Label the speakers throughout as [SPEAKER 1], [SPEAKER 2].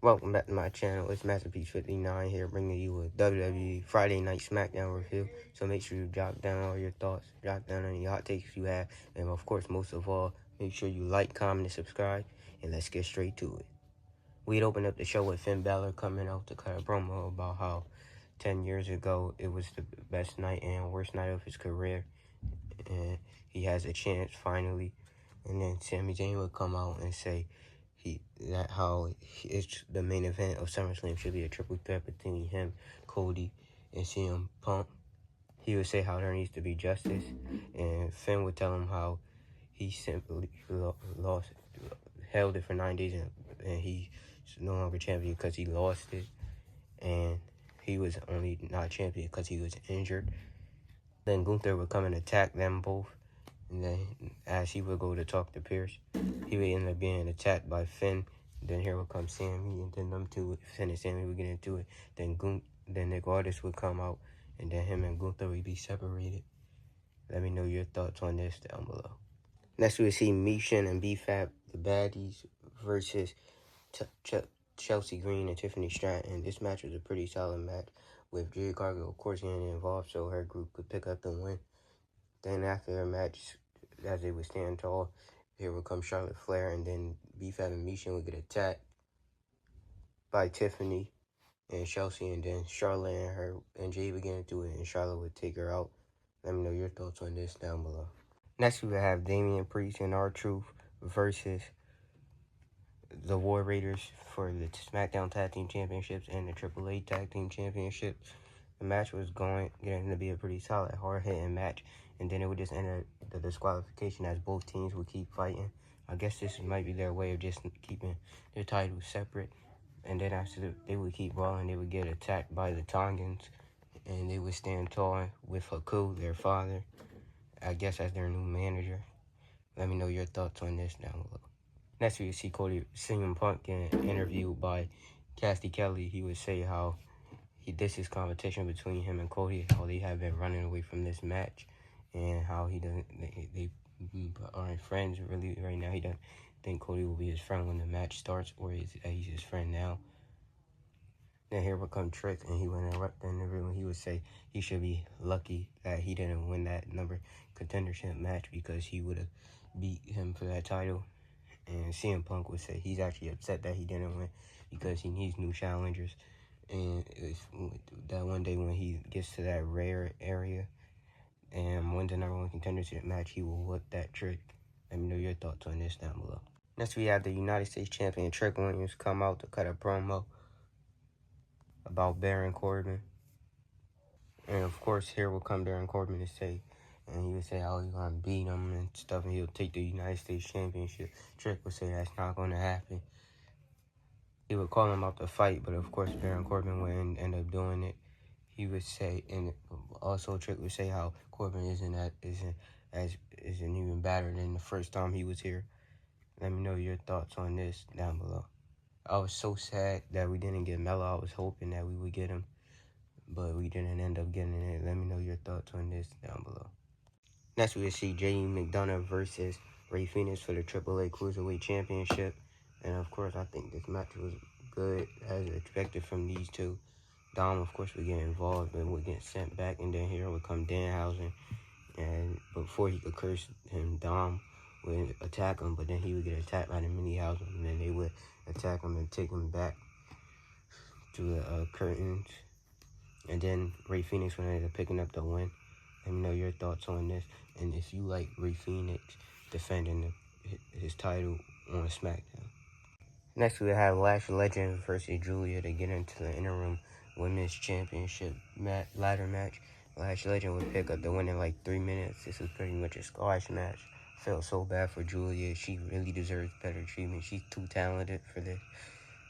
[SPEAKER 1] Welcome back to my channel. It's Masterpiece59 here, bringing you a WWE Friday Night Smackdown review. So make sure you jot down all your thoughts, jot down any hot takes you have, and of course, most of all, make sure you like, comment, and subscribe. And let's get straight to it. We'd open up the show with Finn Balor coming out to cut a promo about how 10 years ago it was the best night and worst night of his career, and he has a chance finally. And then Sami Zayn would come out and say it's the main event of SummerSlam should be a triple threat between him, Cody, and CM Punk. He would say how there needs to be justice, and Finn would tell him how he simply held it for 9 days, and he's no longer champion because he lost it, and he was only not champion because he was injured. Then Gunther would come and attack them both, and then as he would go to talk to Pierce, he would end up being attacked by Finn. Then here would come Sami, and then them two, Finn and Sami would get into it. Then Nick Aldis would come out, and then him and Gunther would be separated. Let me know your thoughts on this down below. Next we would see Mishin and B-Fab, the baddies, versus Chelsea Green and Tiffany Stratton. This match was a pretty solid match, with Jade Cargill, of course, getting involved so her group could pick up the win. Then after the match, as they would stand tall, here would come Charlotte Flair, and then B-Fab and Mishin would get attacked by Tiffany and Chelsea, and then Charlotte and Jade would get into it, and Charlotte would take her out. Let me know your thoughts on this down below. Next, we would have Damian Priest and R-Truth versus the War Raiders for the Smackdown Tag Team Championships and the AAA Tag Team Championships. The match was getting to be a pretty solid, hard-hitting match, and then it would just end up the disqualification as both teams would keep fighting. I guess this might be their way of just keeping their titles separate, and then after they would keep brawling, they would get attacked by the Tongans, and they would stand tall with Haku, their father, I guess as their new manager. Let me know your thoughts on this down below. Next, we see CM Punk getting interviewed by Cassie Kelly. He would say how this is competition between him and Cody, how they have been running away from this match, and how they aren't friends really right now. He doesn't think Cody will be his friend when the match starts, or he's his friend now. Then here would come Trick, and he would interrupt the interview, and he would say he should be lucky that he didn't win that number contendership match because he would have beat him for that title. And CM Punk would say he's actually upset that he didn't win because he needs new challengers. And it's that one day when he gets to that rare area and wins the #1 contendership match, he will whip that Trick. Let me know your thoughts on this down below. Next, we have the United States Champion Trick Williams come out to cut a promo about Baron Corbin. And of course, here will come Baron Corbin to say, and he would say how he's going to beat him and stuff, and he'll take the United States Championship. Trick would say that's not going to happen. He would call him out to fight, but of course, Baron Corbin would end up doing it. He would say, and also Trick would say how Corbin isn't even better than the first time he was here. Let me know your thoughts on this down below. I was so sad that we didn't get Melo. I was hoping that we would get him, but we didn't end up getting it. Let me know your thoughts on this down below. Next, we will see J.E. McDonough versus Rey Fenix for the AAA Cruiserweight Championship. And of course, I think this match was good as expected from these two. Dom, of course, would get involved and would get sent back. And then here would come Danhausen. And before he could curse him, Dom would attack him. But then he would get attacked by the Mini-Hausen. And then they would attack him and take him back to the curtains. And then Rey Fenix would end up picking up the win. Let me know your thoughts on this. And if you like Rey Fenix defending his title on SmackDown. Next, we have Lash Legend versus Julia to get into the interim women's championship ladder match. Lash Legend would pick up the win in like 3 minutes. This was pretty much a squash match. Felt so bad for Julia. She really deserves better treatment. She's too talented for this.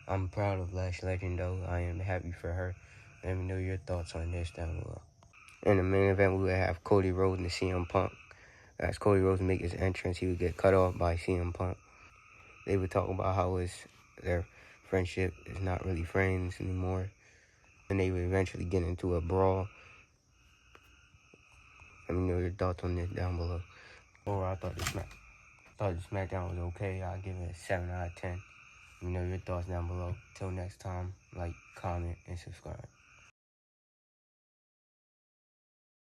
[SPEAKER 1] I'm proud of Lash Legend, though. I am happy for her. Let me know your thoughts on this down below. In the main event, we would have Cody Rhodes and CM Punk. As Cody Rhodes make his entrance, he would get cut off by CM Punk. They would talk about how their friendship is not really friends anymore. And they would eventually get into a brawl. Let me know your thoughts on this down below. Overall, I thought the SmackDown was okay. I'll give it a 7 out of 10. Let me know your thoughts down below. Till next time, like, comment, and subscribe.